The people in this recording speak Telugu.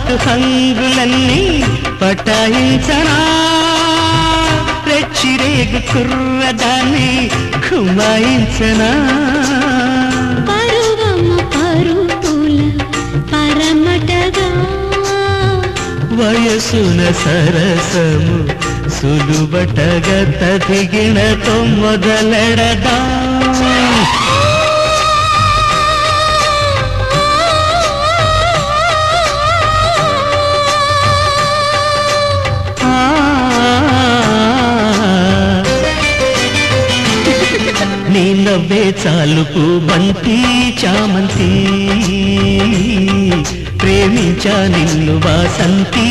పాటు హంగులన్నీ పటాయించనా రెచ్చిరేగు కుర్రదాన్ని కుమాయించనా పరువమ్మ పరుపుల పరమటగా వయసున సరసము సులుబటగా తదిగిణతో మొదలెడదా నీ నవ్వే చాలుపు బంతి చామంతి ప్రేమించా నిన్ను వాసంతి